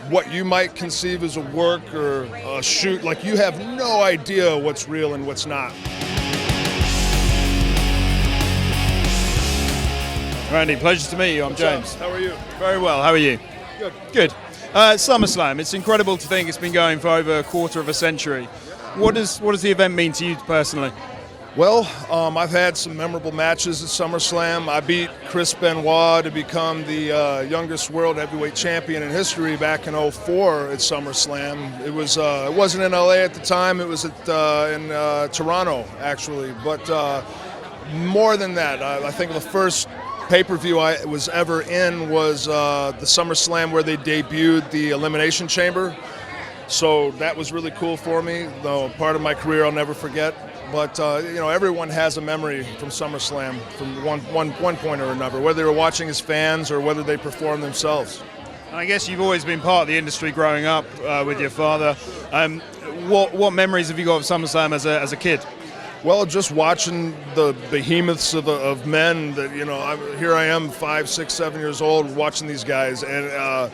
what you might conceive as a work or a shoot, like you have no idea what's real and what's not. Randy, pleasure to meet you. I'm James. How are you? Very well. How are you? Good. Good. Summerslam. It's incredible to think it's been going for over a quarter of a century. What does the event mean to you personally? Well, I've had some memorable matches at SummerSlam. I beat Chris Benoit to become the youngest world heavyweight champion in history back in '04 at SummerSlam. It wasn't in LA at the time. It was in Toronto actually. But more than that, I think the first pay-per-view I was ever in was the SummerSlam where they debuted the Elimination Chamber. So that was really cool for me, though part of my career I'll never forget. But everyone has a memory from SummerSlam from one point or another, whether they were watching as fans or whether they performed themselves. And I guess you've always been part of the industry growing up with your father. What memories have you got of SummerSlam as a kid? Well, just watching the behemoths of men that, here I am 5, 6, 7 years old watching these guys, and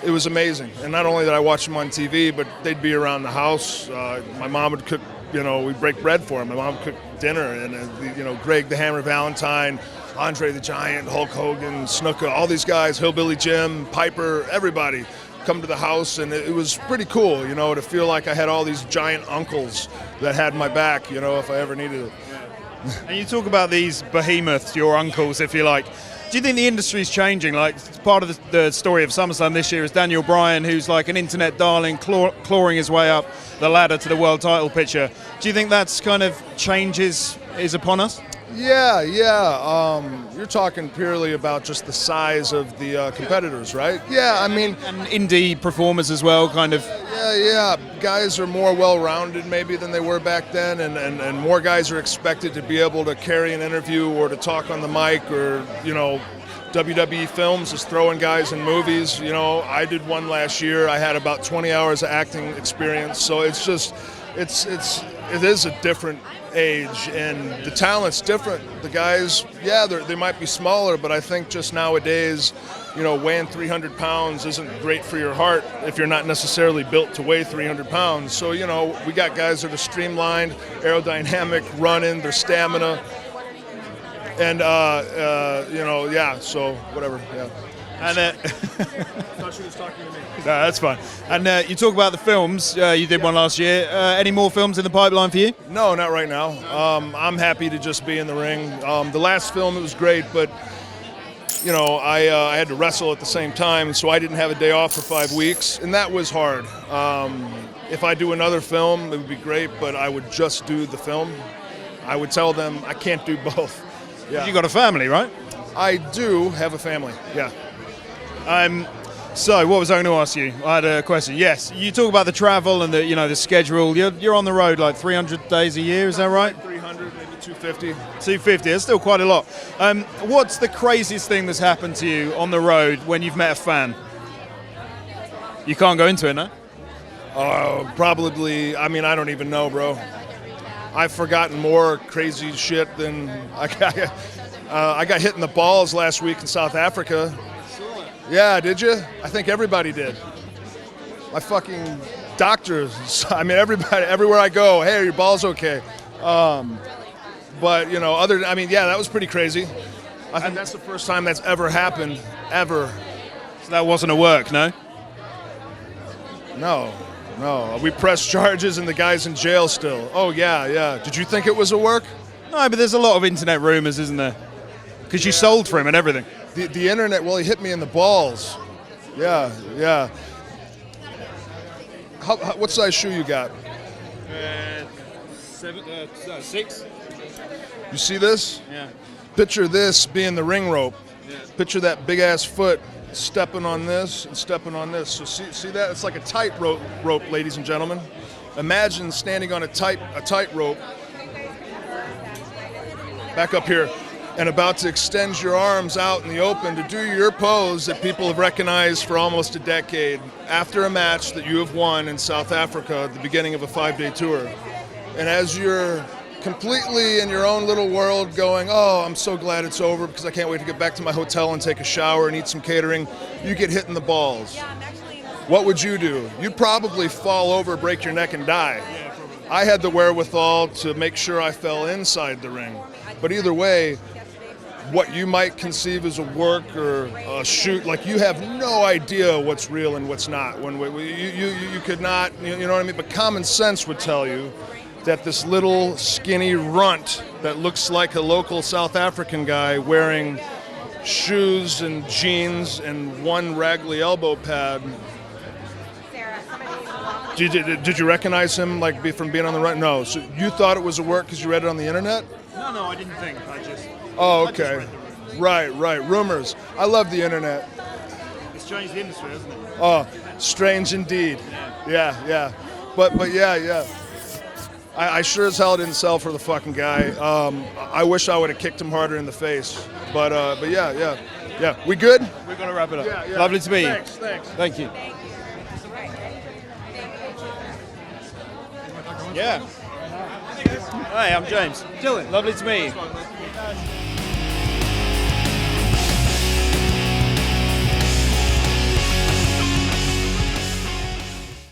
it was amazing. And not only did I watch them on TV, but they'd be around the house. My mom would cook, we'd break bread for them. My mom would cook dinner, and, Greg the Hammer Valentine, Andre the Giant, Hulk Hogan, Snuka, all these guys, Hillbilly Jim, Piper, everybody come to the house, and it was pretty cool, to feel like I had all these giant uncles that had my back, if I ever needed it. And you talk about these behemoths, your uncles, if you like. Do you think the industry's changing? Like, part of the story of SummerSlam this year is Daniel Bryan, who's like an internet darling, clawing his way up the ladder to the world title picture. Do you think that's kind of changes is upon us? Yeah. You're talking purely about just the size of the competitors, right? Yeah, I mean... And indie performers as well, kind of... Yeah. Guys are more well-rounded maybe than they were back then, and more guys are expected to be able to carry an interview or to talk on the mic, or, WWE Films is throwing guys in movies. I did one last year. I had about 20 hours of acting experience, so it's just... It is a different age, and the talent's different. The guys, they might be smaller, but I think just nowadays, weighing 300 pounds isn't great for your heart if you're not necessarily built to weigh 300 pounds. So, we got guys that are streamlined, aerodynamic, running, their stamina, and, so whatever, yeah. And I thought she was talking to me. No, that's fine. And you talk about the films. You did one last year. Any more films in the pipeline for you? No, not right now. I'm happy to just be in the ring. The last film, it was great, but I had to wrestle at the same time, so I didn't have a day off for 5 weeks, and that was hard. If I do another film, it would be great, but I would just do the film. I would tell them I can't do both. Yeah. You got a family, right? I do have a family. Yeah. So what was I going to ask you? I had a question. Yes, you talk about the travel and the schedule. You're on the road like 300 days a year, is that right? 300, maybe 250. 250. That's still quite a lot. What's the craziest thing that's happened to you on the road when you've met a fan? You can't go into it, no? Probably. I mean, I don't even know, bro. I've forgotten more crazy shit than I got hit in the balls last week in South Africa. Yeah, did you? I think everybody did. My fucking doctors, everybody, everywhere I go, hey, are your balls okay? But, that was pretty crazy. I think that's the first time that's ever happened, ever. So that wasn't a work, no? No. We pressed charges and the guy's in jail still. Oh, yeah. Did you think it was a work? No, but there's a lot of internet rumors, isn't there? Because you sold for him and everything. The internet, well, he hit me in the balls. Yeah. What size shoe you got? 6. You see this? Yeah. Picture this being the ring rope. Yeah. Picture that big-ass foot stepping on this and stepping on this. So see that? It's like a tight rope, ladies and gentlemen. Imagine standing on a tight rope. Back up here. And about to extend your arms out in the open to do your pose that people have recognized for almost a decade after a match that you have won in South Africa at the beginning of a 5-day tour. And as you're completely in your own little world going, oh, I'm so glad it's over because I can't wait to get back to my hotel and take a shower and eat some catering, you get hit in the balls. what would you do? You'd probably fall over, break your neck, and die. I had the wherewithal to make sure I fell inside the ring. But either way, what you might conceive as a work or a shoot, like you have no idea what's real and what's not. When you could not, you know what I mean? But common sense would tell you that this little skinny runt that looks like a local South African guy wearing shoes and jeans and one raggly elbow pad. Did you recognize him like from being on the run? No. So you thought it was a work because you read it on the internet? No, I didn't think. Oh, okay. Right. Rumors. I love the internet. It's changed the industry, hasn't it? Oh, strange indeed. Yeah. But yeah. I sure as hell didn't sell for the fucking guy. I wish I would have kicked him harder in the face. But yeah. We good? We're gonna wrap it up. Yeah. Lovely to meet you. Thanks. Thank you. Yeah. Hi, I'm James. Dylan. Lovely to meet you.